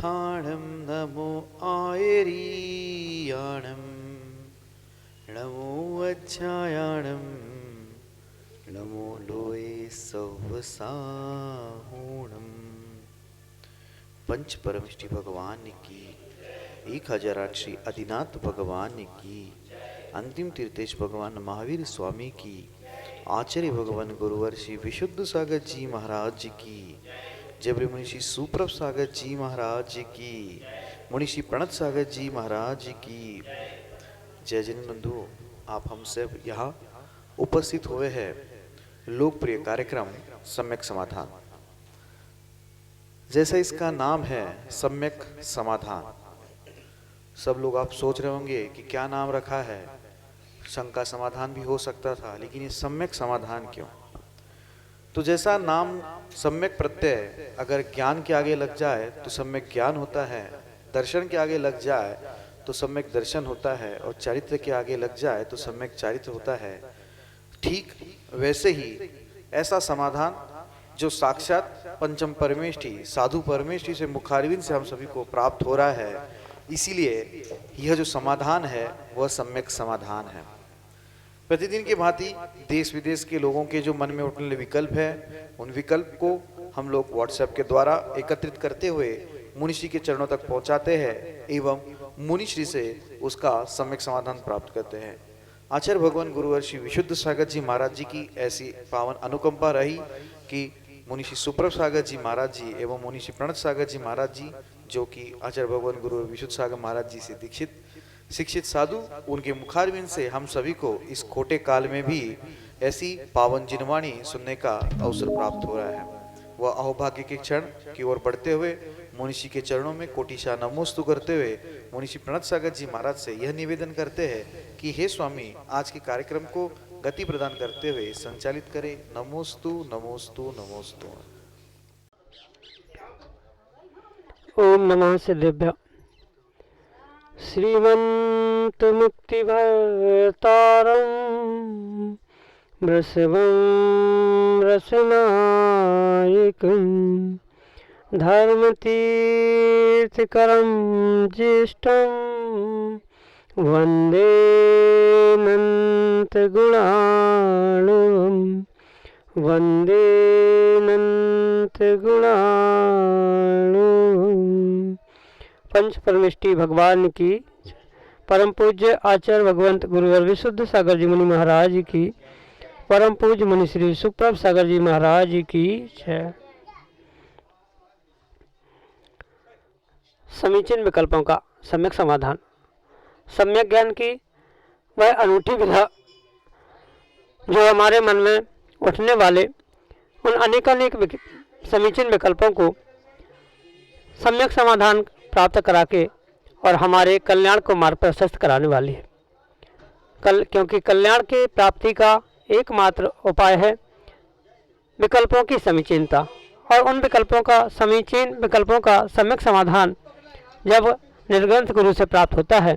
उत्थानं नमो आयरीयाणं नमो वज्रायाणं नमो लोये सवसाहूणम्। पंच परमिष्टि भगवान की 1008 श्री आदिनाथ भगवान की, अंतिम तीर्थेश भगवान महावीर स्वामी की, आचार्य भगवान गुरुवर श्री विशुद्ध सागर जी महाराज जी की, जबरी मुनिषि सुप्रभ सागर जी महाराज जी की, मुनिषि प्रणत सागर जी महाराज जी की। जय जन बंधु, आप हम सब यहाँ उपस्थित हुए हैं लोकप्रिय कार्यक्रम सम्यक समाधान। जैसा इसका नाम है सम्यक समाधान, सब लोग आप सोच रहे होंगे कि क्या नाम रखा है, शंका समाधान भी हो सकता था, लेकिन ये सम्यक समाधान क्यों? तो जैसा नाम सम्यक प्रत्यय अगर ज्ञान के आगे लग जाए तो सम्यक ज्ञान होता है, दर्शन के आगे लग जाए तो सम्यक दर्शन होता है, और चरित्र के आगे लग जाए तो सम्यक चरित्र होता है। ठीक वैसे ही ऐसा समाधान जो साक्षात पंचम परमेष्टि साधु परमेष्टि से मुखारविंद से हम सभी को प्राप्त हो रहा है, इसीलिए यह जो समाधान है वह सम्यक समाधान है। प्रतिदिन की भांति देश विदेश के लोगों के जो मन में उठने वाले विकल्प है, उन विकल्प को हम लोग व्हाट्सएप के द्वारा एकत्रित करते हुए मुनिश्री के चरणों तक पहुंचाते हैं एवं मुनिश्री से उसका सम्यक समाधान प्राप्त करते हैं। आचार्य भगवान गुरुवर श्री विशुद्ध सागर जी महाराज जी की ऐसी पावन अनुकंपा रही कि मुनिषि सुप्रभ सागर जी महाराज जी एवं मुनिषि प्रणत सागर जी महाराज जी, जो कि आचार्य भगवान गुरु विशुद्ध सागर महाराज जी से दीक्षित शिक्षित साधु, उनके मुखारविंद से हम सभी को इस खोटे काल में भी ऐसी पावन जिनवाणी सुनने का अवसर प्राप्त हो रहा है। वह अहोभाग्य के क्षण की ओर बढ़ते हुए मुनिषि के चरणों में कोटिशा नमोस्तु करते हुए मुनिषि प्रणत सागर जी महाराज से यह निवेदन करते हैं कि हे स्वामी, आज के कार्यक्रम को गति प्रदान करते हुए संचालित करें। नमोस्तु नमोस्तु नमोस्तु। ओम नमः सिद्धेभ्य। श्रीमंत मुक्ति भरतारं वृषभं रसनायकं धर्मतीर्थकरं ज्येष्ठं वंदे अनंत गुणाणुं वंदे अनंत गुणाणुं। पंच परमेष्टि भगवान की, परम पूज्य आचार्य भगवंत गुरुवर विशुद्ध सागर जी मुनि महाराज की, परम पूज्य मुनि श्री सुप्रभ सागर जी महाराज की जय। समीचीन विकल्पों का सम्यक समाधान। सम्यक ज्ञान की वह अनूठी विधा जो हमारे मन में उठने वाले उन अनेकानेक समीचीन विकल्पों को सम्यक समाधान प्राप्त करा के और हमारे कल्याण को मार्ग प्रशस्त कराने वाली है। क्योंकि कल्याण की प्राप्ति का एकमात्र उपाय है विकल्पों की समीचीनता, और उन विकल्पों का सम्यक समाधान जब निर्ग्रंथ गुरु से प्राप्त होता है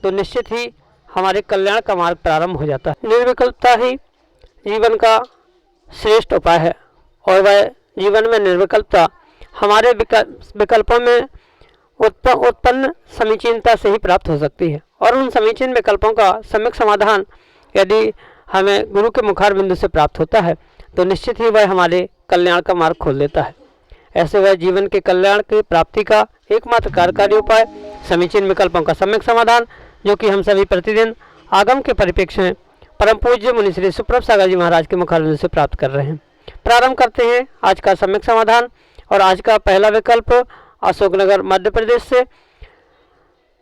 तो निश्चित ही हमारे कल्याण का मार्ग प्रारंभ हो जाता है। निर्विकल्पता ही जीवन का श्रेष्ठ उपाय है, और वह जीवन में निर्विकल्पता हमारे विकल्पों में उत्पन्न समीचीनता से ही प्राप्त हो सकती है। और उन समीचीन विकल्पों का सम्यक समाधान यदि हमें गुरु के मुखार बिंदु से प्राप्त होता है तो निश्चित ही वह हमारे कल्याण का मार्ग खोल देता है। ऐसे वह जीवन के कल्याण की प्राप्ति का एकमात्र कार्यकारी उपाय समीचीन विकल्पों का सम्यक समाधान, जो कि हम सभी प्रतिदिन आगम के परिप्रेक्ष्य में परम पूज्य मुनि श्री सुप्रभ सागर जी महाराज के मुखारबिंदु से प्राप्त कर रहे हैं। प्रारंभ करते हैं आज का सम्यक समाधान। और आज का पहला विकल्प अशोकनगर मध्य प्रदेश से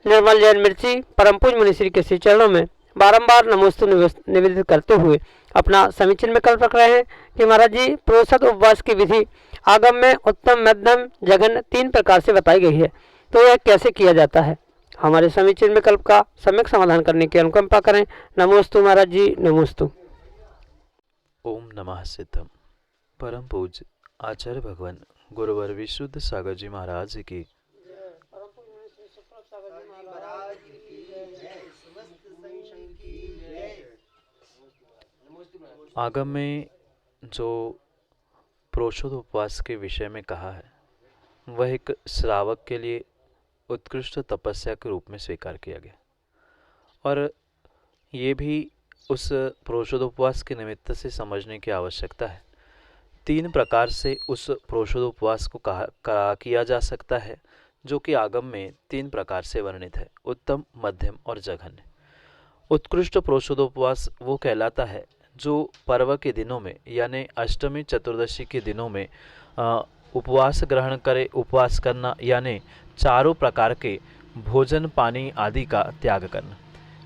निर्मल जैन मिर्ची परम पूज्य मुनि श्री के श्री चरणों में बारंबार नमोस्तु निवेदित करते हुए अपना समीचीन विकल्प रख रहे हैं कि महाराज जी, प्रोषद उपवास की विधि आगम में उत्तम, मध्यम, जघन्य 3 प्रकार से बताई गई है, तो यह कैसे किया जाता है? हमारे समीचीन विकल्प का सम्यक समाधान करने की अनुकंपा करें। नमोस्तु महाराज जी, नमोस्तु। ओम नमः सिद्धम। परम पूज्य आचार्य भगवान गुरुवर विशुद्ध सागर जी महाराज की, आगम में जो प्रोषद उपवास के विषय में कहा है वह एक श्रावक के लिए उत्कृष्ट तपस्या के रूप में स्वीकार किया गया। और ये भी उस प्रोषदोपवास के निमित्त से समझने की आवश्यकता है। 3 प्रकार से उस प्रोषदोपवास को किया जा सकता है, जो कि आगम में 3 प्रकार से वर्णित है: उत्तम, मध्यम और जघन्य। उत्कृष्ट प्रोषदोपवास वो कहलाता है जो पर्व के दिनों में यानी अष्टमी चतुर्दशी के दिनों में उपवास ग्रहण करे। उपवास करना यानी चारों प्रकार के भोजन, पानी आदि का त्याग करना।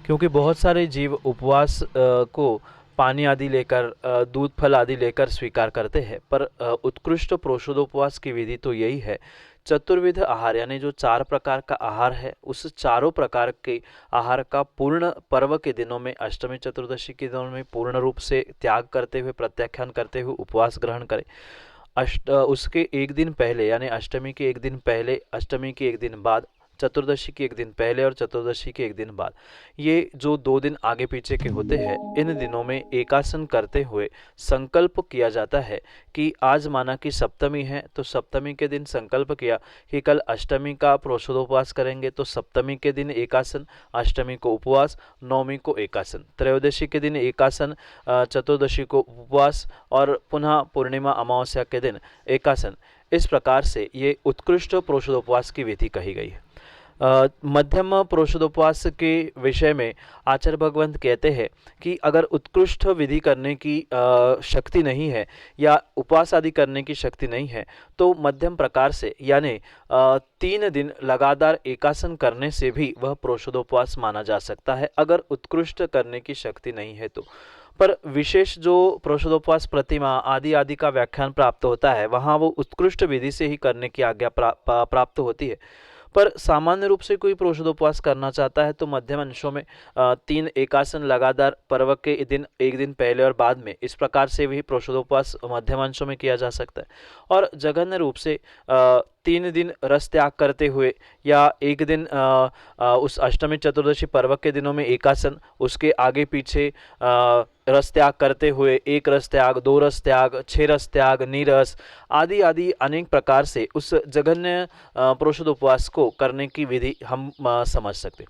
क्योंकि बहुत सारे जीव उपवास को पानी आदि लेकर, दूध फल आदि लेकर स्वीकार करते हैं, पर उत्कृष्ट प्रोषदोपवास की विधि तो यही है, चतुर्विध आहार यानी जो 4 प्रकार का आहार है, उस चारों प्रकार के आहार का पूर्ण पर्व के दिनों में, अष्टमी चतुर्दशी के दिनों में पूर्ण रूप से त्याग करते हुए, प्रत्याख्यान करते हुए उपवास ग्रहण करें। उसके एक दिन पहले यानी अष्टमी के एक दिन पहले, अष्टमी के एक दिन बाद, चतुर्दशी के एक दिन पहले और चतुर्दशी के एक दिन बाद, ये जो 2 दिन आगे पीछे के होते हैं, इन दिनों में एकासन करते हुए संकल्प किया जाता है कि आज माना कि सप्तमी है तो सप्तमी के दिन संकल्प किया कि कल अष्टमी का प्रोषदोपवास करेंगे, तो सप्तमी के दिन एकासन, अष्टमी को उपवास, नवमी को एकासन, त्रयोदशी के दिन एकासन, चतुर्दशी को उपवास और पुनः पूर्णिमा अमावस्या के दिन एकासन। इस प्रकार से ये उत्कृष्ट प्रोषदोपवास की विधि कही गई है। मध्यम प्रोषदोपवास के विषय में आचार्य भगवंत कहते हैं कि अगर उत्कृष्ट विधि करने की शक्ति नहीं है या उपवास आदि करने की शक्ति नहीं है, तो मध्यम प्रकार से यानी 3 दिन लगातार एकासन करने से भी वह प्रोषदोपवास माना जा सकता है, अगर उत्कृष्ट करने की शक्ति नहीं है तो। पर विशेष जो प्रोषदोपवास प्रतिमा आदि आदि का व्याख्यान प्राप्त होता है, वहाँ वो उत्कृष्ट विधि से ही करने की आज्ञा प्राप्त होती है। पर सामान्य रूप से कोई प्रोषदोपवास करना चाहता है तो मध्यम अंशों में 3 एकासन लगातार पर्व के दिन, एक दिन पहले और बाद में, इस प्रकार से भी प्रोषदोपवास मध्यम अंशों में किया जा सकता है। और जघन्य रूप से 3 दिन रस त्याग करते हुए या एक दिन उस अष्टमी चतुर्दशी पर्व के दिनों में एकासन, उसके आगे पीछे रस त्याग करते हुए 1 रस त्याग, 2 रस त्याग, 6 रस त्याग, नीरस आदि आदि अनेक प्रकार से उस जघन्य प्रोषदोपवास को करने की विधि हम समझ सकते।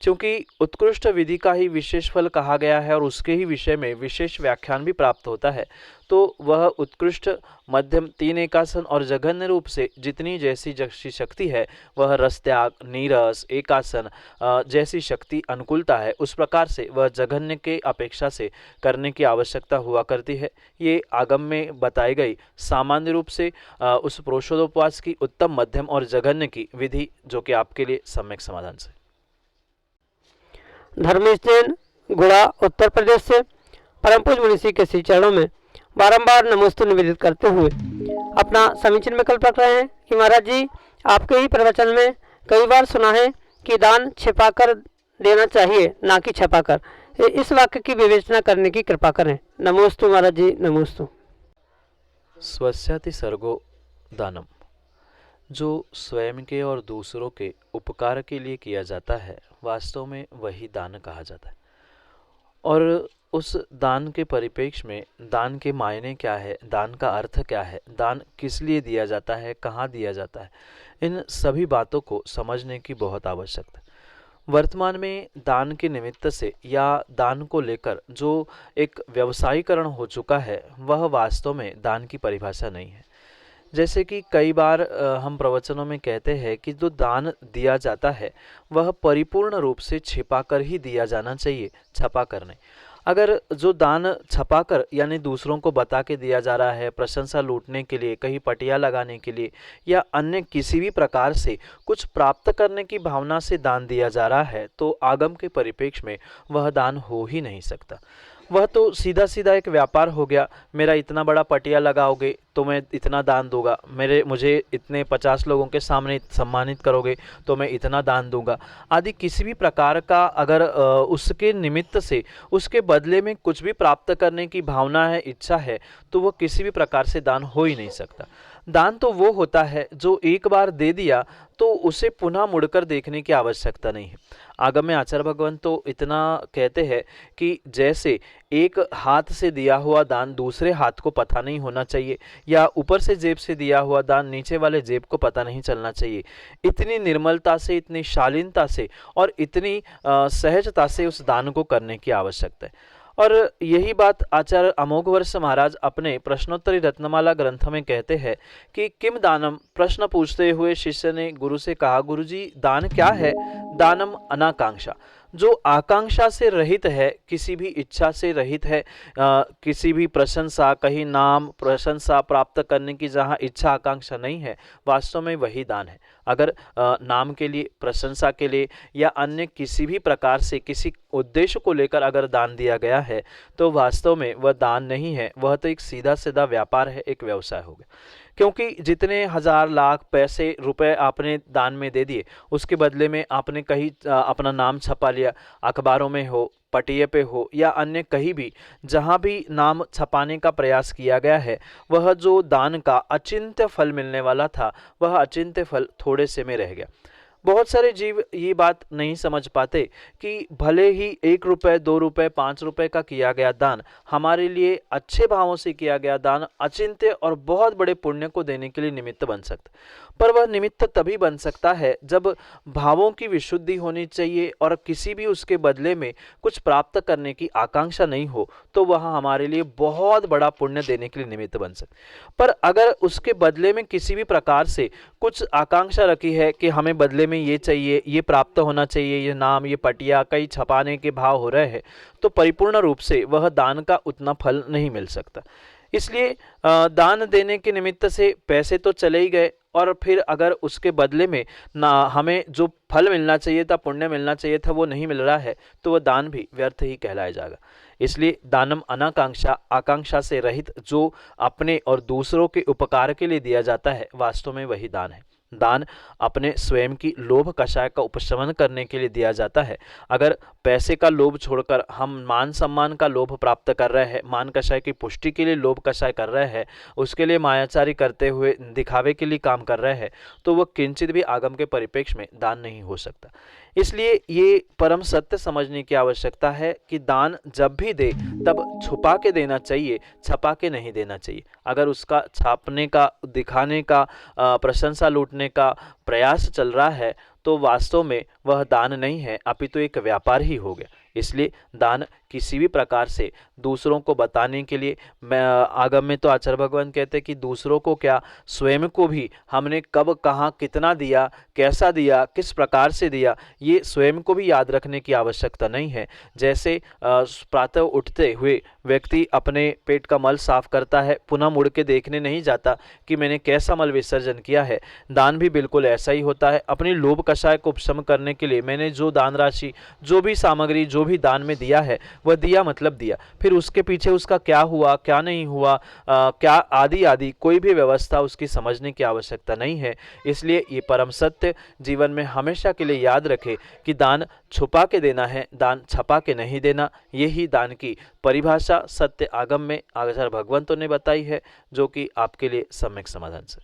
क्योंकि उत्कृष्ट विधि का ही विशेष फल कहा गया है और उसके ही विषय में विशेष व्याख्यान भी प्राप्त होता है, तो वह उत्कृष्ट, मध्यम, 3 एकासन और जघन्य रूप से जितनी जैसी शक्ति है, वह रस त्याग, नीरस, एकासन जैसी शक्ति अनुकूलता है, उस प्रकार से वह जघन्य के अपेक्षा से करने की आवश्यकता हुआ करती है। ये आगम में बताई गई सामान्य रूप से उस प्रोषदोपवास की उत्तम, मध्यम और जघन्य की विधि, जो कि आपके लिए सम्यक समाधान से। धर्मेश जैन, गुड़ा, उत्तर प्रदेश से परम पूज्य मुनि के श्री चरणों में बारंबार नमोस्तु निवेदित करते हुए अपना समीचीन विकल्प रख रहे हैं कि महाराज जी, आपके ही प्रवचन में कई बार सुना है कि दान छिपाकर देना चाहिए, ना कि छपाकर। इस वाक्य की विवेचना करने की कृपा करें। नमोस्तु महाराज जी, नमोस्तु। स्वस्याति सर्गो दानम, जो स्वयं के और दूसरों के उपकार के लिए किया जाता है, वास्तव में वही दान कहा जाता है। और उस दान के परिप्रेक्ष्य में दान के मायने क्या है, दान का अर्थ क्या है, दान किस लिए दिया जाता है, कहाँ दिया जाता है, इन सभी बातों को समझने की बहुत आवश्यकता है। वर्तमान में दान के निमित्त से या दान को लेकर जो एक व्यवसायीकरण हो चुका है, वह वास्तव में दान की परिभाषा नहीं है। जैसे कि कई बार हम प्रवचनों में कहते हैं कि जो दान दिया जाता है वह परिपूर्ण रूप से छिपाकर ही दिया जाना चाहिए, छपाकर नहीं। अगर जो दान छपाकर यानी दूसरों को बता के दिया जा रहा है, प्रशंसा लूटने के लिए, कहीं पटिया लगाने के लिए या अन्य किसी भी प्रकार से कुछ प्राप्त करने की भावना से दान दिया जा रहा है, तो आगम के परिप्रेक्ष्य में वह दान हो ही नहीं सकता। वह तो सीधा सीधा एक व्यापार हो गया। मेरा इतना बड़ा पटिया लगाओगे तो मैं इतना दान दूंगा, मुझे इतने 50 लोगों के सामने सम्मानित करोगे तो मैं इतना दान दूंगा आदि किसी भी प्रकार का अगर उसके निमित्त से उसके बदले में कुछ भी प्राप्त करने की भावना है, इच्छा है, तो वह किसी भी प्रकार से दान हो ही नहीं सकता। दान तो वो होता है जो एक बार दे दिया तो उसे पुनः मुड़कर देखने की आवश्यकता नहीं है। आगम में आचार्य भगवान तो इतना कहते हैं कि जैसे एक हाथ से दिया हुआ दान दूसरे हाथ को पता नहीं होना चाहिए, या ऊपर से जेब से दिया हुआ दान नीचे वाले जेब को पता नहीं चलना चाहिए। इतनी निर्मलता से, इतनी शालीनता से और इतनी सहजता से उस दान को करने की आवश्यकता है। और यही बात आचार्य अमोघवर्ष महाराज अपने प्रश्नोत्तरी रत्नमाला ग्रंथ में कहते हैं कि किम दानम, प्रश्न पूछते हुए शिष्य ने गुरु से कहा, गुरुजी दान क्या है? दानम अनाकांक्षा, जो आकांक्षा से रहित है, किसी भी इच्छा से रहित है, किसी भी प्रशंसा, कहीं नाम प्रशंसा प्राप्त करने की जहाँ इच्छा आकांक्षा नहीं है, वास्तव में वही दान है। अगर नाम के लिए, प्रशंसा के लिए या अन्य किसी भी प्रकार से किसी उद्देश्य को लेकर अगर दान दिया गया है तो वास्तव में वह दान नहीं है, वह तो एक सीधा सीधा व्यापार है, एक व्यवसाय हो गया। क्योंकि जितने हजार लाख पैसे रुपए आपने दान में दे दिए, उसके बदले में आपने कहीं अपना नाम छपा लिया, अखबारों में हो, पटिये पे हो या अन्य कहीं भी जहाँ भी नाम छपाने का प्रयास किया गया है, वह जो दान का अचिंत्य फल मिलने वाला था, वह अचिंत्य फल थोड़े से में रह गया। बहुत सारे जीव ये बात नहीं समझ पाते कि भले ही 1 रुपए, 2 रुपए, 5 रुपए का किया गया दान हमारे लिए अच्छे भावों से किया गया दान अचिंत्य और बहुत बड़े पुण्य को देने के लिए निमित्त बन सकता, पर वह निमित्त तभी बन सकता है जब भावों की विशुद्धि होनी चाहिए और किसी भी उसके बदले में कुछ प्राप्त करने की आकांक्षा नहीं हो, तो वह हमारे लिए बहुत बड़ा पुण्य देने के लिए निमित्त बन सकता। पर अगर उसके बदले में किसी भी प्रकार से कुछ आकांक्षा रखी है कि हमें बदले में ये चाहिए, ये प्राप्त होना चाहिए, ये नाम, ये पटिया कई छपाने के भाव हो रहे हैं, तो परिपूर्ण रूप से वह दान का उतना फल नहीं मिल सकता। इसलिए दान देने के निमित्त से पैसे तो चले ही गए, और फिर अगर उसके बदले में ना हमें जो फल मिलना चाहिए था, पुण्य मिलना चाहिए था, वो नहीं मिल रहा है, तो वह दान भी व्यर्थ ही कहलाया जाएगा। इसलिए दानम अनाकांक्षा, आकांक्षा से रहित जो अपने और दूसरों के उपकार के लिए दिया जाता है, वास्तव में वही दान है। दान अपने स्वयं की लोभ कषाय का उपशमन करने के लिए दिया जाता है। अगर पैसे का लोभ छोड़कर हम मान सम्मान का लोभ प्राप्त कर रहे हैं, मान कषाय की पुष्टि के लिए लोभ कषाय कर रहे हैं, उसके लिए मायाचारी करते हुए दिखावे के लिए काम कर रहे हैं, तो वह किंचित भी आगम के परिप्रेक्ष्य में दान नहीं हो सकता। इसलिए ये परम सत्य समझने की आवश्यकता है कि दान जब भी दे तब छुपा के देना चाहिए, छपा के नहीं देना चाहिए। अगर उसका छापने का, दिखाने का, प्रशंसा लूटने का प्रयास चल रहा है, तो वास्तव में वह दान नहीं है, अपितु एक व्यापार ही हो गया। इसलिए दान किसी भी प्रकार से दूसरों को बताने के लिए, मैं आगम में तो आचार्य भगवान कहते हैं कि दूसरों को क्या, स्वयं को भी हमने कब, कहाँ, कितना दिया, कैसा दिया, किस प्रकार से दिया, ये स्वयं को भी याद रखने की आवश्यकता नहीं है। जैसे प्रातः उठते हुए व्यक्ति अपने पेट का मल साफ करता है, पुनः मुड़ के देखने नहीं जाता कि मैंने कैसा मल विसर्जन किया है, दान भी बिल्कुल ऐसा ही होता है। अपनी लोभ कषाय को उपशम करने के लिए मैंने जो दान राशि, जो भी सामग्री, जो भी दान में दिया है, वह दिया मतलब दिया। फिर उसके पीछे उसका क्या हुआ, क्या नहीं हुआ, क्या आदि आदि कोई भी व्यवस्था उसकी समझने की आवश्यकता नहीं है। इसलिए ये परम सत्य जीवन में हमेशा के लिए याद रखे कि दान छुपा के देना है, दान छपा के नहीं देना। यही दान की परिभाषा सत्य आगम में आचार्य भगवंतों ने बताई है, जो कि आपके लिए सम्यक समाधान से।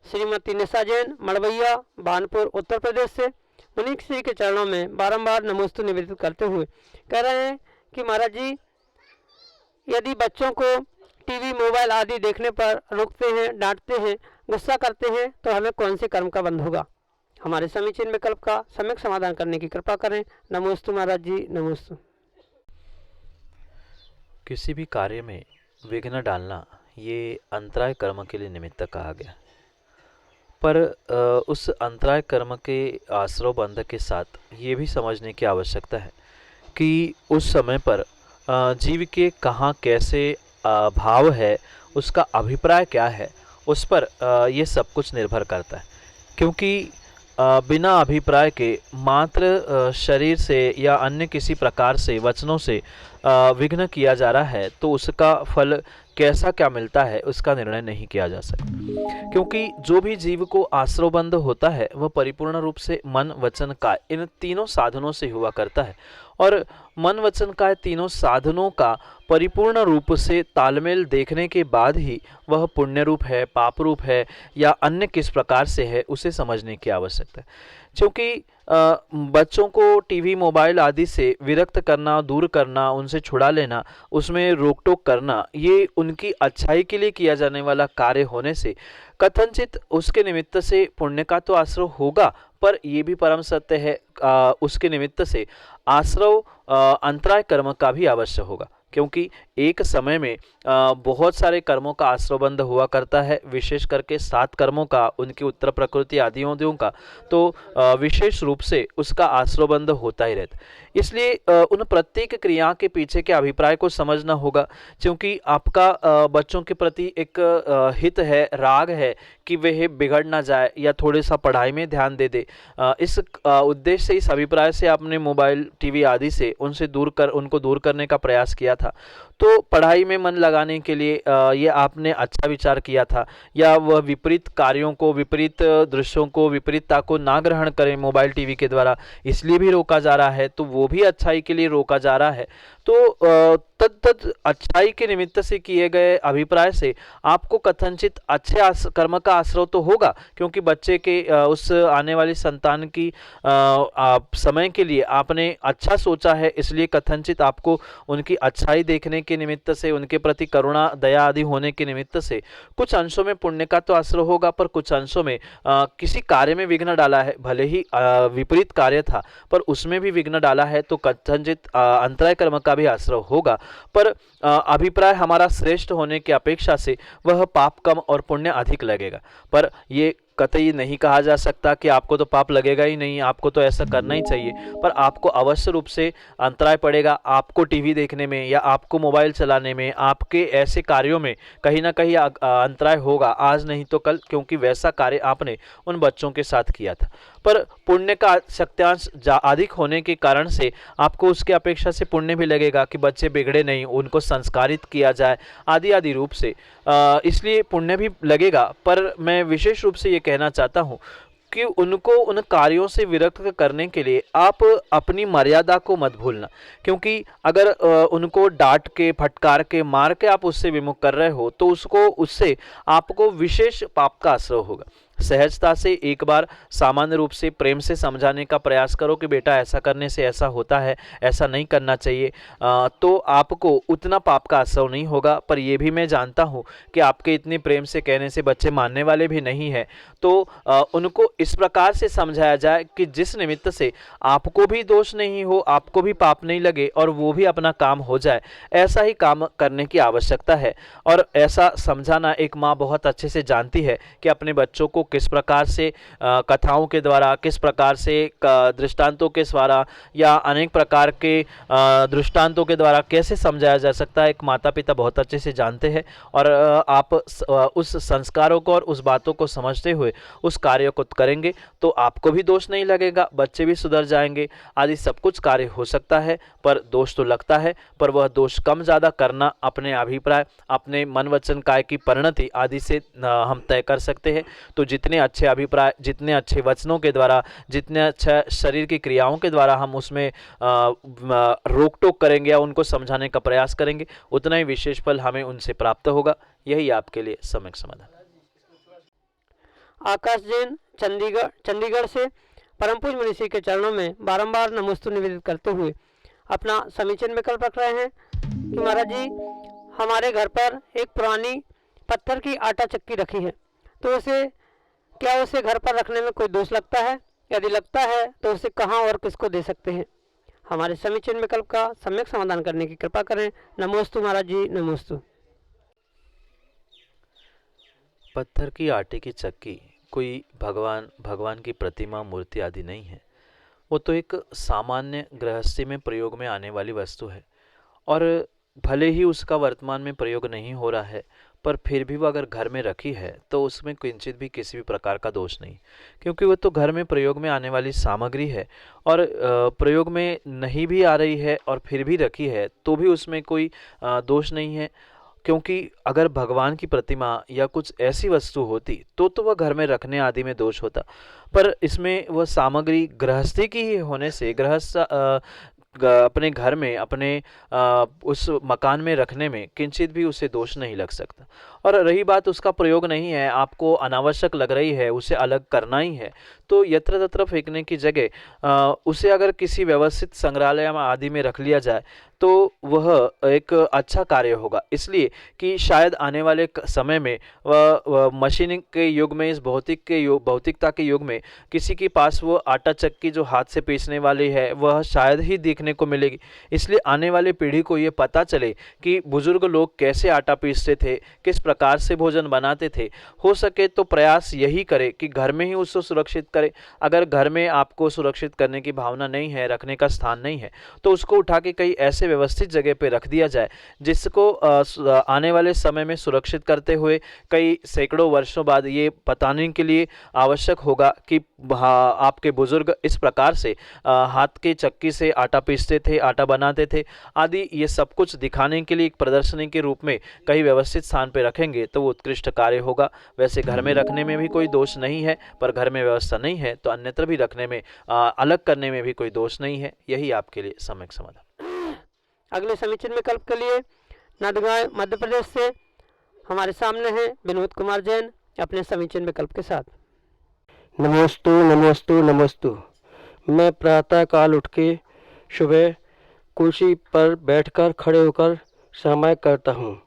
श्रीमती निशा जैन, मड़वैया, भानपुर, उत्तर प्रदेश से मुनीक श्री के चरणों में बारंबार नमोस्तु निवेदित करते हुए कह रहे हैं कि महाराज जी, यदि बच्चों को टीवी, मोबाइल आदि देखने पर रोकते हैं, डांटते हैं, गुस्सा करते हैं, तो हमें कौन से कर्म का बंध होगा? हमारे समीचीन विकल्प का सम्यक समाधान करने की कृपा करें। नमोस्तु महाराज जी, नमोस्तु। किसी भी कार्य में विघ्न डालना ये अंतराय कर्म के लिए निमित्त कहा गया, पर उस अंतराय कर्म के आश्रव बंध के साथ ये भी समझने की आवश्यकता है कि उस समय पर जीव के कहाँ कैसे भाव है, उसका अभिप्राय क्या है, उस पर ये सब कुछ निर्भर करता है। क्योंकि बिना अभिप्राय के मात्र शरीर से या अन्य किसी प्रकार से वचनों से विघ्न किया जा रहा है, तो उसका फल कैसा क्या मिलता है उसका निर्णय नहीं किया जा सकता। क्योंकि जो भी जीव को आश्रवबंध होता है वह परिपूर्ण रूप से मन, वचन, काय, इन तीनों साधनों से हुआ करता है। और मन, वचन, काय तीनों साधनों का परिपूर्ण रूप से तालमेल देखने के बाद ही वह पुण्य रूप है, पाप रूप है या अन्य किस प्रकार से है, उसे समझने की आवश्यकता है। क्योंकि बच्चों को टीवी मोबाइल आदि से विरक्त करना, दूर करना, उनसे छुड़ा लेना, उसमें रोक टोक करना, ये उनकी अच्छाई के लिए किया जाने वाला कार्य होने से कथनचित उसके निमित्त से पुण्य का तो आश्रय होगा, पर ये भी परम सत्य है उसके निमित्त से आश्रव अंतराय कर्म का भी अवश्य होगा। क्योंकि एक समय में बहुत सारे कर्मों का आश्रवबंध हुआ करता है, विशेष करके 7 कर्मों का, उनकी उत्तर प्रकृति आदियों का, तो विशेष रूप से उसका आश्रवबंध होता ही रहता। इसलिए उन प्रत्येक क्रिया के पीछे के अभिप्राय को समझना होगा, क्योंकि आपका बच्चों के प्रति एक हित है, राग है कि वह बिगड़ ना जाए या थोड़े सा पढ़ाई में ध्यान दे दे। इस उद्देश्य से, इस अभिप्राय से आपने मोबाइल टीवी आदि से उनको दूर करने का प्रयास किया था। तो पढ़ाई में मन लगाने के लिए ये आपने अच्छा विचार किया था, या वह विपरीत कार्यों को, विपरीत दृश्यों को, विपरीतता को ना ग्रहण करें मोबाइल टीवी के द्वारा, इसलिए भी रोका जा रहा है, तो वो भी अच्छाई के लिए रोका जा रहा है। तो तद अच्छाई के निमित्त से किए गए अभिप्राय से आपको कथनचित अच्छे कर्म का आश्रय तो होगा, क्योंकि बच्चे के उस आने वाली संतान की समय के लिए आपने अच्छा सोचा है, इसलिए कथनचित आपको उनकी अच्छाई देखने के निमित्त से, उनके प्रति करुणा दया आदि होने के निमित्त से कुछ अंशों में पुण्य का तो आश्रय होगा, पर कुछ अंशों में किसी कार्य में विघ्न डाला है, भले ही विपरीत कार्य था पर उसमें भी विघ्न डाला है, तो कथनचित अंतराय कर्म का भी आश्रय होगा। पर अभिप्राय हमारा श्रेष्ठ होने की अपेक्षा से वह पाप कम और पुण्य अधिक लगेगा। पर ये कतई नहीं कहा जा सकता कि आपको तो पाप लगेगा ही नहीं, आपको तो ऐसा करना ही चाहिए, पर आपको अवश्य रूप से अंतराय पड़ेगा। आपको टीवी देखने में या आपको मोबाइल चलाने में, आपके ऐसे कार्यों में कहीं ना कहीं अंतराय होगा, आज नहीं तो कल, क्योंकि वैसा कार्य आपने उन बच्चों के साथ किया था। पर पुण्य का शक्त्यांश अधिक होने के कारण से आपको उसके अपेक्षा से पुण्य भी लगेगा कि बच्चे बिगड़े नहीं, उनको संस्कारित किया जाए आदि आदि रूप से, इसलिए पुण्य भी लगेगा। पर मैं विशेष रूप से ये कहना चाहता हूँ कि उनको उन कार्यों से विरक्त करने के लिए आप अपनी मर्यादा को मत भूलना, क्योंकि अगर उनको डांट के, फटकार के, मार के आप उससे विमुख कर रहे हो, तो उससे आपको विशेष पाप का आश्रय होगा। सहजता से एक बार सामान्य रूप से प्रेम से समझाने का प्रयास करो कि बेटा ऐसा करने से ऐसा होता है, ऐसा नहीं करना चाहिए, तो आपको उतना पाप का आश्रय नहीं होगा। पर यह भी मैं जानता हूँ कि आपके इतने प्रेम से कहने से बच्चे मानने वाले भी नहीं हैं, तो उनको इस प्रकार से समझाया जाए कि जिस निमित्त से आपको भी दोष नहीं हो, आपको भी पाप नहीं लगे और वो भी अपना काम हो जाए, ऐसा ही काम करने की आवश्यकता है। और ऐसा समझाना एक माँ बहुत अच्छे से जानती है कि अपने बच्चों को किस प्रकार से कथाओं के द्वारा, किस प्रकार से दृष्टांतों के द्वारा या अनेक प्रकार के दृष्टांतों के द्वारा कैसे समझाया जा सकता है, एक माता पिता बहुत अच्छे से जानते हैं। और आप उस संस्कारों को और उस बातों को समझते हुए उस कार्य को करेंगे तो आपको भी दोष नहीं लगेगा, बच्चे भी सुधर जाएंगे आदि सब कुछ कार्य हो सकता है। पर दोष तो लगता है, पर वह दोष कम ज़्यादा करना अपने अभिप्राय, अपने मन वचन काय की परिणति आदि से हम तय कर सकते हैं। तो जितने अच्छे अभिप्राय, जितने अच्छे वचनों के द्वारा, जितने अच्छा शरीर की क्रियाओं के द्वारा हम उसमें रोक टोक करेंगे या उनको समझाने का प्रयास करेंगे, उतना ही विशेष फल हमें उनसे प्राप्त होगा। यही आपके लिए सम्यक समाधान। आकाश जैन चंडीगढ़ से परम पूज्य मनीषी के चरणों में बारंबार नमोस्तु निवेदित करते हुए अपना समीचीन विकल्प रख रहे हैं कि महाराज जी, हमारे घर पर एक पुरानी पत्थर की आटा चक्की रखी है, तो उसे घर पर रखने में कोई दोष लगता है? यदि लगता है तो उसे कहाँ और किसको दे सकते हैं? हमारे समीचीन विकल्प का सम्यक समाधान करने की कृपा करें। नमोस्तु महाराज जी, नमोस्तु। पत्थर की आटे की चक्की कोई भगवान की प्रतिमा, मूर्ति आदि नहीं है। वो तो एक सामान्य गृहस्थी में प्रयोग में आने वाली वस्तु है, और भले ही उसका वर्तमान में प्रयोग नहीं हो रहा है, पर फिर भी वो अगर घर में रखी है तो उसमें किंचित भी किसी भी प्रकार का दोष नहीं, क्योंकि वो तो घर में प्रयोग में आने वाली सामग्री है। और प्रयोग में नहीं भी आ रही है और फिर भी रखी है तो भी उसमें कोई दोष नहीं है, क्योंकि अगर भगवान की प्रतिमा या कुछ ऐसी वस्तु होती तो वह घर में रखने आदि में दोष होता। पर इसमें वह सामग्री गृहस्थी की ही होने से गृहस्थ अपने घर में, अपने उस मकान में रखने में किंचित भी उसे दोष नहीं लग सकता। और रही बात उसका प्रयोग नहीं है, आपको अनावश्यक लग रही है, उसे अलग करना ही है, तो यत्र तत्र फेंकने की जगह उसे अगर किसी व्यवस्थित संग्रहालय आदि में रख लिया जाए तो वह एक अच्छा कार्य होगा। इसलिए कि शायद आने वाले समय में वह मशीनिंग के युग में, इस भौतिकता के युग में किसी के पास वो आटा चक्की जो हाथ से पीसने वाली है वह शायद ही देखने को मिलेगी। इसलिए आने वाली पीढ़ी को ये पता चले कि बुजुर्ग लोग कैसे आटा पीसते थे, किस प्रकार से भोजन बनाते थे। हो सके तो प्रयास यही करे कि घर में ही उसको सुरक्षित करे। अगर घर में आपको सुरक्षित करने की भावना नहीं है, रखने का स्थान नहीं है, तो उसको उठा के कई ऐसे व्यवस्थित जगह पे रख दिया जाए जिसको आने वाले समय में सुरक्षित करते हुए कई सैकड़ों वर्षों बाद ये बताने के लिए आवश्यक होगा कि आपके बुजुर्ग इस प्रकार से हाथ के चक्की से आटा पीसते थे, आटा बनाते थे आदि। ये सब कुछ दिखाने के लिए एक प्रदर्शनी के रूप में कहीं व्यवस्थित स्थान पे रखेंगे तो वो उत्कृष्ट कार्य होगा। वैसे घर में रखने में भी कोई दोष नहीं है, पर घर में व्यवस्था नहीं है तो अन्यत्र भी रखने में, अलग करने में भी कोई दोष नहीं है। यही आपके लिए सम्यक समाधान। अगले समीचीन विकल्प के लिए नंदगांव मध्य प्रदेश से हमारे सामने हैं विनोद कुमार जैन अपने समीचीन विकल्प के साथ। नमोस्तु नमोस्तु नमोस्तु। मैं प्रातः काल उठ के सुबह कुर्सी पर बैठकर खड़े होकर सामायिक करता हूँ।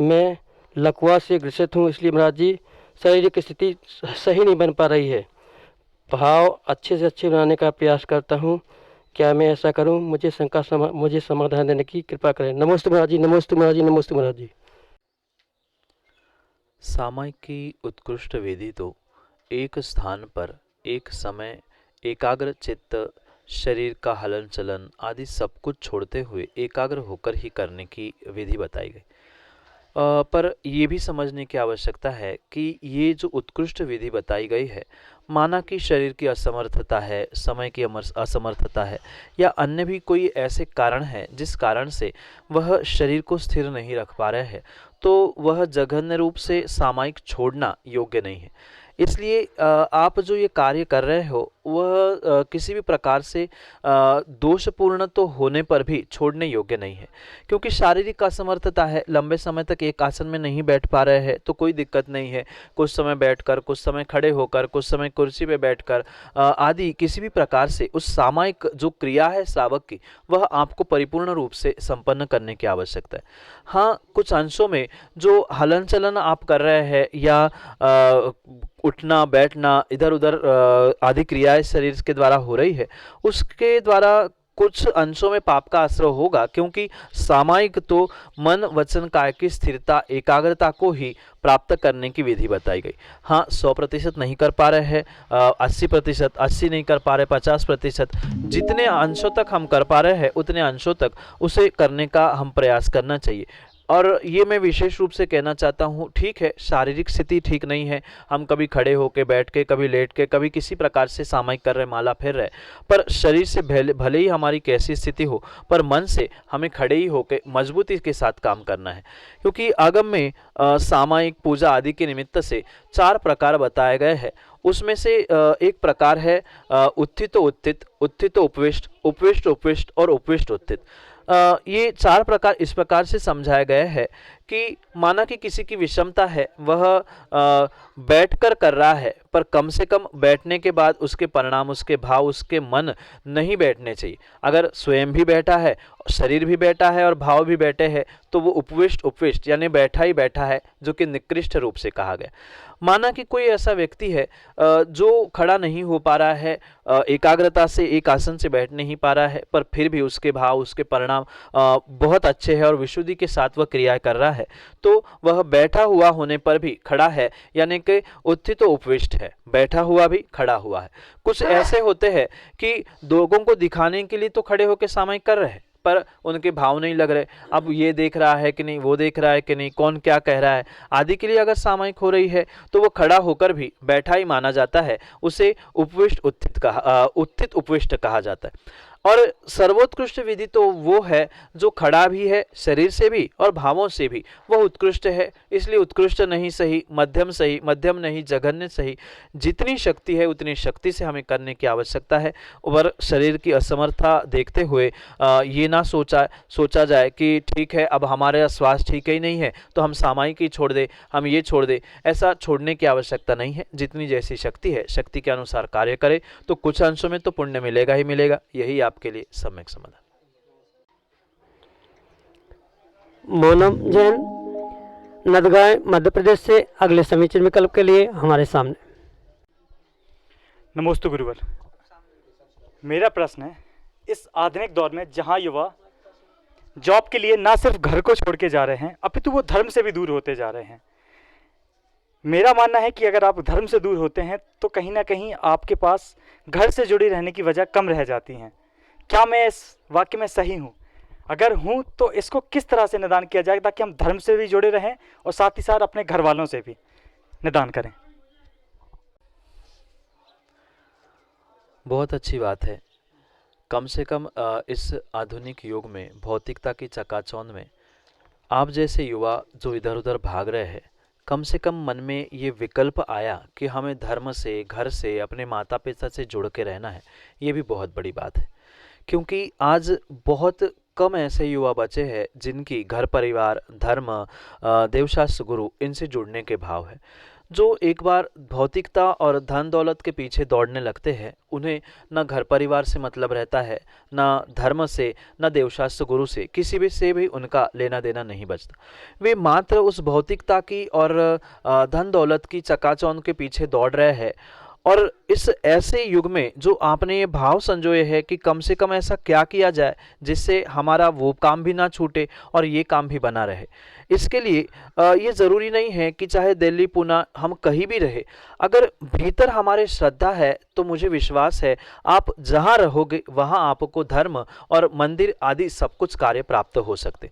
मैं लकवा से ग्रसित हूँ, इसलिए महाराज जी शारीरिक स्थिति सही नहीं बन पा रही है। भाव अच्छे से अच्छे बनाने का प्रयास करता हूँ। क्या मैं ऐसा करूँ? मुझे समाधान देने की कृपा करें। नमोस्तु महाराज जी, नमोस्तु महाराज जी, नमोस्तु महाराज जी। सामायिक की उत्कृष्ट विधि तो एक स्थान पर एक समय एकाग्र चित्त, शरीर का हलन चलन आदि सब कुछ छोड़ते हुए एकाग्र होकर ही करने की विधि बताई गई। पर ये भी समझने की आवश्यकता है कि ये जो उत्कृष्ट विधि बताई गई है, माना कि शरीर की असमर्थता है, समय की असमर्थता है, या अन्य भी कोई ऐसे कारण है जिस कारण से वह शरीर को स्थिर नहीं रख पा रहे हैं, तो वह जघन्य रूप से सामायिक छोड़ना योग्य नहीं है। इसलिए आप जो ये कार्य कर रहे हो वह किसी भी प्रकार से दोषपूर्ण तो होने पर भी छोड़ने योग्य नहीं है, क्योंकि शारीरिक असमर्थता है, लंबे समय तक एक आसन में नहीं बैठ पा रहे हैं तो कोई दिक्कत नहीं है। कुछ समय बैठकर, कुछ समय खड़े होकर, कुछ समय कुर्सी पे बैठकर आदि किसी भी प्रकार से उस सामायिक जो क्रिया है श्रावक की, वह आपको परिपूर्ण रूप से संपन्न करने की आवश्यकता है। हाँ, कुछ अंशों में जो हलन चलन आप कर रहे हैं या उठना बैठना इधर उधर आदि क्रियाएं शरीर के द्वारा हो रही है, उसके द्वारा कुछ अंशों में पाप का आश्रय होगा, क्योंकि सामायिक तो मन वचन काय की स्थिरता एकाग्रता को ही प्राप्त करने की विधि बताई गई। हाँ, 100% नहीं कर पा रहे हैं, 80%, 80 नहीं कर पा रहे, 50%, जितने अंशों तक हम कर पा रहे हैं उतने अंशों तक उसे करने का हम प्रयास करना चाहिए। और ये मैं विशेष रूप से कहना चाहता हूँ, ठीक है शारीरिक स्थिति ठीक नहीं है, हम कभी खड़े होके बैठ के, कभी लेट के, कभी किसी प्रकार से सामायिक कर रहे, माला फेर रहे, पर शरीर से भले ही हमारी कैसी स्थिति हो, पर मन से हमें खड़े ही होके मजबूती के साथ काम करना है। क्योंकि आगम में सामायिक पूजा आदि के निमित्त से 4 प्रकार बताए गए हैं। उसमें से एक प्रकार है उत्थित उत्थित, उत्थित उपविष्ट, उपविष्ट उपविष्ट और उपविष्ट उत्थित। ये 4 प्रकार इस प्रकार से समझाया गया है कि माना कि किसी की विषमता है, वह बैठकर कर रहा है, पर कम से कम बैठने के बाद उसके परिणाम, उसके भाव, उसके मन नहीं बैठने चाहिए। अगर स्वयं भी बैठा है, शरीर भी बैठा है और भाव भी बैठे हैं, तो वो उपविष्ट उपविष्ट यानी बैठा ही बैठा है, जो कि निकृष्ट रूप से कहा गया। माना कि कोई ऐसा व्यक्ति है जो खड़ा नहीं हो पा रहा है, एकाग्रता से एक आसन से बैठ नहीं पा रहा है, पर फिर भी उसके भाव, उसके परिणाम बहुत अच्छे हैं और विशुद्धि के साथ वह क्रिया कर रहा है, तो वह बैठा हुआ होने पर भी खड़ा है, यानी कि उत्थित उपविष्ट है, बैठा हुआ भी खड़ा हुआ है। कुछ ऐसे होते हैं कि लोगों को दिखाने के लिए तो खड़े होकर सामायिक कर रहे हैं, पर उनके भाव नहीं लग रहे, अब ये देख रहा है कि नहीं, वो देख रहा है कि नहीं, कौन क्या कह रहा है आदि के लिए अगर सामायिक हो रही है तो वो खड़ा होकर भी बैठा ही माना जाता है, उसे उपविष्ट उत्थित उत्थित उपविष्ट कहा जाता है। और सर्वोत्कृष्ट विधि तो वो है जो खड़ा भी है शरीर से भी और भावों से भी, वह उत्कृष्ट है। इसलिए उत्कृष्ट नहीं सही, मध्यम नहीं, जघन्य सही, जितनी शक्ति है उतनी शक्ति से हमें करने की आवश्यकता है। और शरीर की असमर्थता देखते हुए ये ना सोचा जाए कि ठीक है अब हमारा स्वास्थ्य ठीक ही नहीं है तो हम सामायिक ही छोड़ दे, हम ये छोड़ दे। ऐसा छोड़ने की आवश्यकता नहीं है। जितनी जैसी शक्ति है शक्ति के अनुसार कार्य करे तो कुछ अंशों में तो पुण्य मिलेगा ही मिलेगा। यही आपके लिए सम्यक समाधान। मोनम जैन, नदगांव, मध्य प्रदेश से अगले समीचीन विकल्प के लिए हमारे सामने। नमोस्तु गुरुवर। मेरा प्रश्न है, इस आधुनिक दौर में जहां युवा जॉब के लिए ना सिर्फ घर को छोड़ के जा रहे हैं अपितु वो धर्म से भी दूर होते जा रहे हैं, मेरा मानना है कि अगर आप धर्म से दूर होते हैं तो कहीं ना कहीं आपके पास घर से जुड़ी रहने की वजह कम रह जाती हैं। क्या मैं इस वाक्य में सही हूँ? अगर हूँ तो इसको किस तरह से निदान किया जाए ताकि हम धर्म से भी जुड़े रहें और साथ ही साथ अपने घर वालों से भी निदान करें? बहुत अच्छी बात है। कम से कम इस आधुनिक युग में भौतिकता की चकाचौंध में आप जैसे युवा जो इधर उधर भाग रहे हैं, कम से कम मन में ये विकल्प आया कि हमें धर्म से, घर से, अपने माता पिता से जुड़ के रहना है। ये भी बहुत बड़ी बात है, क्योंकि आज बहुत कम ऐसे युवा बचे हैं जिनकी घर परिवार, धर्म, देवशास्त्र, गुरु इनसे जुड़ने के भाव है। जो एक बार भौतिकता और धन दौलत के पीछे दौड़ने लगते हैं, उन्हें न घर परिवार से मतलब रहता है, न धर्म से, न देवशास्त्र गुरु से, किसी भी से भी उनका लेना देना नहीं बचता। वे मात्र उस भौतिकता की और धन दौलत की चकाचौंध के पीछे दौड़ रहे हैं। और इस ऐसे युग में जो आपने ये भाव संजोए है कि कम से कम ऐसा क्या किया जाए जिससे हमारा वो काम भी ना छूटे और ये काम भी बना रहे, इसके लिए ये ज़रूरी नहीं है कि चाहे दिल्ली, पुणे, हम कहीं भी रहे, अगर भीतर हमारे श्रद्धा है तो मुझे विश्वास है आप जहाँ रहोगे वहाँ आपको धर्म और मंदिर आदि सब कुछ कार्य प्राप्त हो सकते।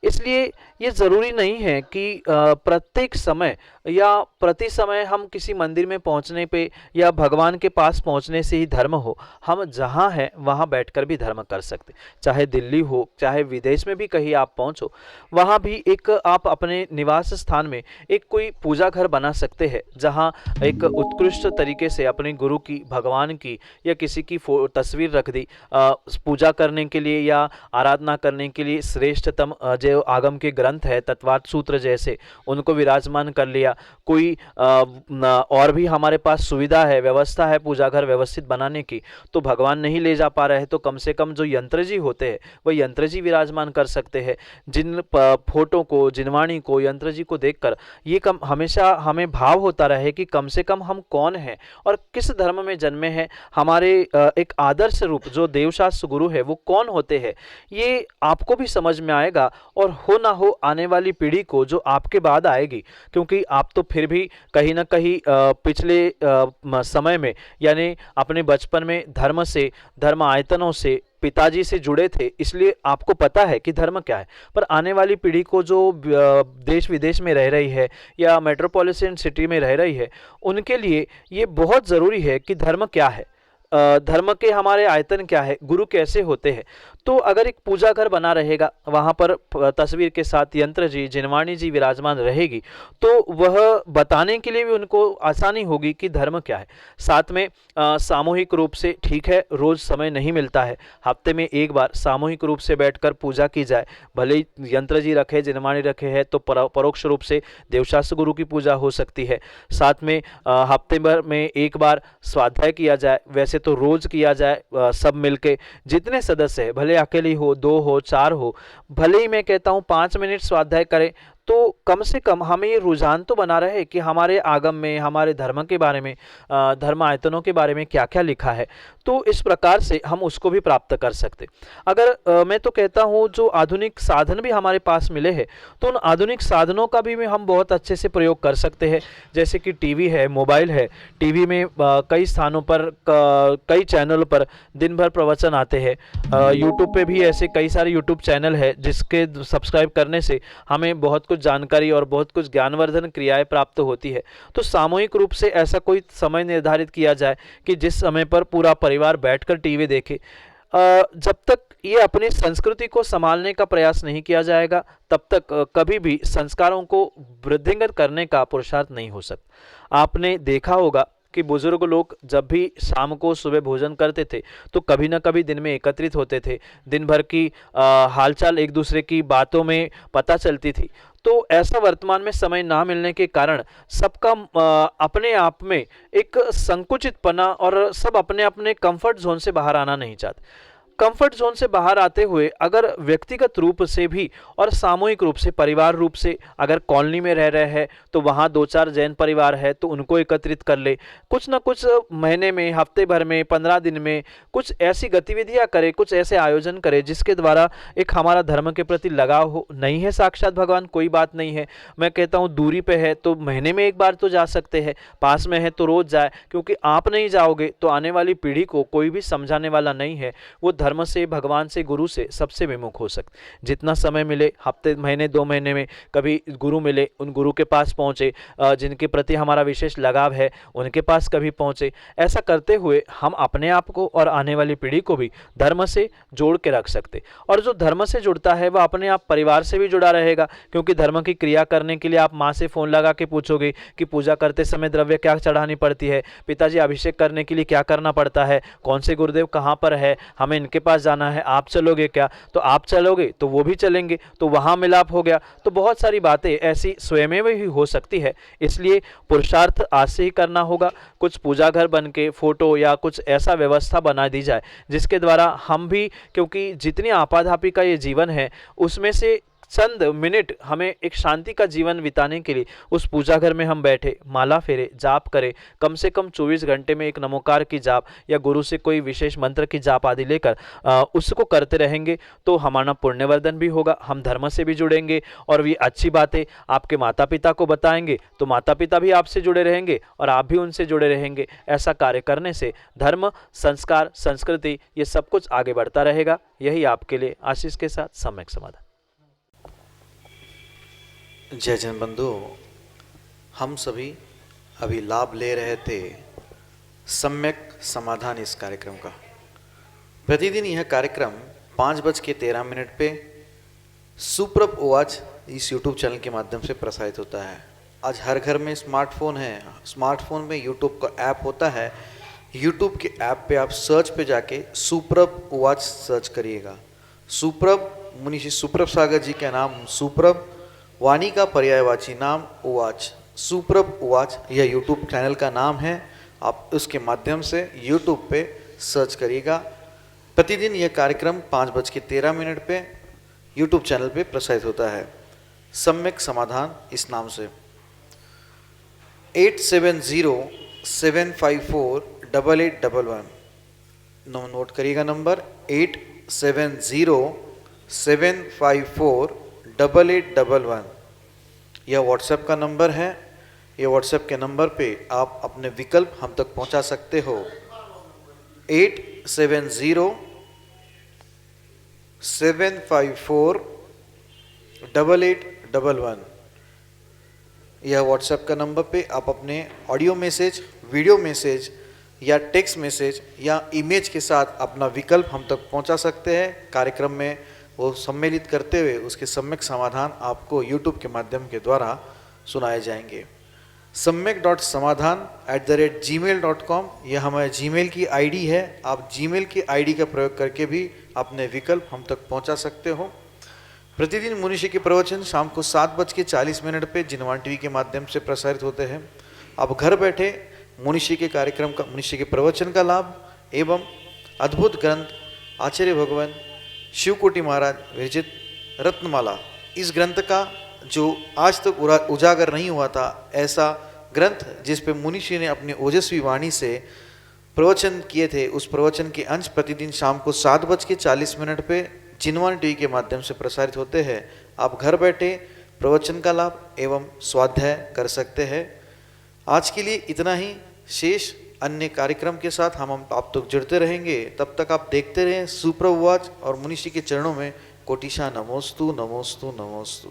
इसलिए ये ज़रूरी नहीं है कि प्रत्येक समय या प्रति समय हम किसी मंदिर में पहुंचने पे या भगवान के पास पहुंचने से ही धर्म हो। हम जहां हैं वहां बैठकर भी धर्म कर सकते, चाहे दिल्ली हो, चाहे विदेश में भी कहीं आप पहुंचो, वहां भी एक आप अपने निवास स्थान में एक कोई पूजा घर बना सकते हैं जहां एक उत्कृष्ट तरीके से अपने गुरु की, भगवान की या किसी की तस्वीर रख दी पूजा करने के लिए या आराधना करने के लिए। श्रेष्ठतम जो आगम के ग्रंथ है, तत्वार्थ सूत्र जैसे, उनको विराजमान कर लिया। कोई और भी हमारे पास सुविधा है, व्यवस्था है पूजा घर व्यवस्थित बनाने की, तो भगवान नहीं ले जा पा रहे हैं तो कम से कम जो यंत्र जी होते हैं वह यंत्र जी विराजमान कर सकते हैं। जिन फोटो को, जिनवाणी को, यंत्र जी को देखकर ये हमेशा हमें भाव होता रहे कि कम से कम हम कौन हैं और किस धर्म में जन्मे हैं, हमारे एक आदर्श रूप जो देवशास्त्र गुरु है वो कौन होते हैं, ये आपको भी समझ में आएगा और हो ना हो आने वाली पीढ़ी को जो आपके बाद आएगी, क्योंकि आप तो फिर भी कहीं ना कहीं पिछले समय में यानी अपने बचपन में धर्म से, धर्म आयतनों से, पिताजी से जुड़े थे, इसलिए आपको पता है कि धर्म क्या है। पर आने वाली पीढ़ी को जो देश विदेश में रह रही है या मेट्रोपॉलिटन सिटी में रह रही है, उनके लिए ये बहुत ज़रूरी है कि धर्म क्या है, धर्म के हमारे आयतन क्या है, गुरु कैसे होते हैं। तो अगर एक पूजा घर बना रहेगा, वहाँ पर तस्वीर के साथ यंत्र जी, जिनवाणी जी विराजमान रहेगी, तो वह बताने के लिए भी उनको आसानी होगी कि धर्म क्या है। साथ में सामूहिक रूप से, ठीक है रोज़ समय नहीं मिलता है, हफ्ते में एक बार सामूहिक रूप से बैठकर पूजा की जाए, भले ही यंत्र जी रखे, जिनवाणी रखे हैं तो परोक्ष रूप से देवशास्त्र गुरु की पूजा हो सकती है। साथ में हफ्ते भर में एक बार स्वाध्याय किया जाए, वैसे तो रोज़ किया जाए, सब मिलके जितने सदस्य हैं, भले अकेले हो, 2 हो, 4 हो, भले ही मैं कहता हूँ 5 मिनट स्वाध्याय करें, तो कम से कम हमें ये रुझान तो बना रहे कि हमारे आगम में, हमारे धर्म के बारे में, धर्म आयतनों के बारे में क्या क्या लिखा है, तो इस प्रकार से हम उसको भी प्राप्त कर सकते। अगर मैं तो कहता हूँ जो आधुनिक साधन भी हमारे पास मिले हैं तो उन आधुनिक साधनों का भी हम बहुत अच्छे से प्रयोग कर सकते हैं। जैसे कि टीवी है, मोबाइल है, टीवी में कई स्थानों पर, कई चैनलों पर दिन भर प्रवचन आते हैं। यूट्यूब पे भी ऐसे कई सारे यूट्यूब चैनल है जिसके सब्सक्राइब करने से हमें बहुत कुछ जानकारी और बहुत कुछ ज्ञानवर्धन क्रियाएं प्राप्त होती है। तो सामूहिक रूप से ऐसा कोई समय निर्धारित किया जाए कि जिस समय पर पूरा परिवार बैठकर टीवी देखे। जब तक ये अपनी संस्कृति को संभालने का प्रयास नहीं किया जाएगा तब तक कभी भी संस्कारों को वृद्धिंगत करने का पुरुषार्थ नहीं हो सकता। आपने देखा होगा कि बुजुर्ग लोग जब भी शाम को सुबह भोजन करते थे तो कभी ना कभी दिन में एकत्रित होते थे, दिन भर की हालचाल एक दूसरे की बातों में पता चलती थी। तो ऐसा वर्तमान में समय ना मिलने के कारण सबका अपने आप में एक संकुचितपना और सब अपने अपने कंफर्ट जोन से बाहर आना नहीं चाहते। कंफर्ट जोन से बाहर आते हुए अगर व्यक्तिगत रूप से भी और सामूहिक रूप से परिवार रूप से अगर कॉलोनी में रह रहे हैं तो वहाँ 2-4 जैन परिवार है तो उनको एकत्रित कर ले, कुछ ना कुछ महीने में, हफ्ते भर में, 15 दिन में कुछ ऐसी गतिविधियाँ करे, कुछ ऐसे आयोजन करे जिसके द्वारा एक हमारा धर्म के प्रति लगाव हो। नहीं है साक्षात भगवान, कोई बात नहीं है, मैं कहता हूँ दूरी पे है तो महीने में एक बार तो जा सकते हैं, पास में है तो रोज जाए, क्योंकि आप नहीं जाओगे तो आने वाली पीढ़ी को कोई भी समझाने वाला नहीं है। वो धर्म से, भगवान से, गुरु से सबसे विमुख हो सकते। जितना समय मिले, हफ्ते, महीने, 2 महीने में कभी गुरु मिले, उन गुरु के पास पहुँचे, जिनके प्रति हमारा विशेष लगाव है उनके पास कभी पहुँचे। ऐसा करते हुए हम अपने आप को और आने वाली पीढ़ी को भी धर्म से जोड़ के रख सकते। और जो धर्म से जुड़ता है वह अपने आप परिवार से भी जुड़ा रहेगा, क्योंकि धर्म की क्रिया करने के लिए आप माँ से फ़ोन लगा के पूछोगे कि पूजा करते समय द्रव्य क्या चढ़ानी पड़ती है, पिताजी अभिषेक करने के लिए क्या करना पड़ता है, कौन से गुरुदेव कहाँ पर है, हमें इनके पास जाना है, आप चलोगे क्या? तो आप चलोगे तो वो भी चलेंगे, तो वहाँ मिलाप हो गया। तो बहुत सारी बातें ऐसी स्वयं ही हो सकती है। इसलिए पुरुषार्थ आज से ही करना होगा। कुछ पूजा घर बन के फोटो या कुछ ऐसा व्यवस्था बना दी जाए जिसके द्वारा हम भी, क्योंकि जितनी आपाधापी का ये जीवन है उसमें से चंद मिनट हमें एक शांति का जीवन बिताने के लिए उस पूजा घर में हम बैठे, माला फेरे, जाप करें, कम से कम 24 घंटे में एक नमोकार की जाप या गुरु से कोई विशेष मंत्र की जाप आदि लेकर उसको करते रहेंगे तो हमारा पुण्यवर्धन भी होगा, हम धर्म से भी जुड़ेंगे और ये अच्छी बातें आपके माता पिता को बताएंगे तो माता पिता भी आपसे जुड़े रहेंगे और आप भी उनसे जुड़े रहेंगे। ऐसा कार्य करने से धर्म, संस्कार, संस्कृति ये सब कुछ आगे बढ़ता रहेगा। यही आपके लिए आशीष के साथ सम्यक समाधान। जय जन बंधु, हम सभी अभी लाभ ले रहे थे सम्यक समाधान इस कार्यक्रम का। प्रतिदिन यह कार्यक्रम 5:13 पे सुप्रभ उवाच इस YouTube चैनल के माध्यम से प्रसारित होता है। आज हर घर में स्मार्टफोन है, स्मार्टफोन में YouTube का ऐप होता है। YouTube के ऐप पे आप सर्च पे जाके सुप्रभ उवाच सर्च करिएगा। सुप्रभ, मुनीषी सुप्रभ सागर जी का नाम सुप्रभ, वाणी का पर्यायवाची नाम उवाच, सुप्रभ उवाच यह यूट्यूब चैनल का नाम है। आप उसके माध्यम से यूट्यूब पे सर्च करिएगा। प्रतिदिन यह कार्यक्रम 5:13 पे यूट्यूब चैनल पे प्रसारित होता है, सम्यक समाधान इस नाम से। 8707548811 नोट करिएगा नंबर 8707548811। यह व्हाट्सएप का नंबर है। यह व्हाट्सएप के नंबर पे आप अपने विकल्प हम तक पहुंचा सकते हो। 8707548811। यह व्हाट्सएप का नंबर पे आप अपने ऑडियो मैसेज, वीडियो मैसेज या टेक्स्ट मैसेज या इमेज के साथ अपना विकल्प हम तक पहुंचा सकते हैं। कार्यक्रम में वो सम्मिलित करते हुए उसके सम्यक समाधान आपको YouTube के माध्यम के द्वारा सुनाए जाएंगे। samyak.samadhan@gmail.com यह हमारे जीमेल की आईडी है। आप जीमेल की आईडी का प्रयोग करके भी अपने विकल्प हम तक पहुंचा सकते हो। प्रतिदिन मुनीषी के प्रवचन शाम को 7:40 पे जिनवान टीवी के माध्यम से प्रसारित होते हैं। आप घर बैठे मुनीषी के कार्यक्रम का, मुनीषी के प्रवचन का लाभ एवं अद्भुत ग्रंथ आचार्य भगवान शिवकोटि महाराज विरचित रत्नमाला, इस ग्रंथ का जो आज तक उजागर नहीं हुआ था, ऐसा ग्रंथ जिस पे मुनीषी ने अपनी ओजस्वी वाणी से प्रवचन किए थे, उस प्रवचन के अंश प्रतिदिन शाम को 7:40 पे जिनवान टीवी के माध्यम से प्रसारित होते हैं। आप घर बैठे प्रवचन का लाभ एवं स्वाध्याय कर सकते हैं। आज के लिए इतना ही। शेष अन्य कार्यक्रम के साथ हम आप तक जुड़ते रहेंगे। तब तक आप देखते रहें सुप्रभ उवाच और मुनीषी के चरणों में कोटिशा नमोस्तु नमोस्तु नमोस्तु।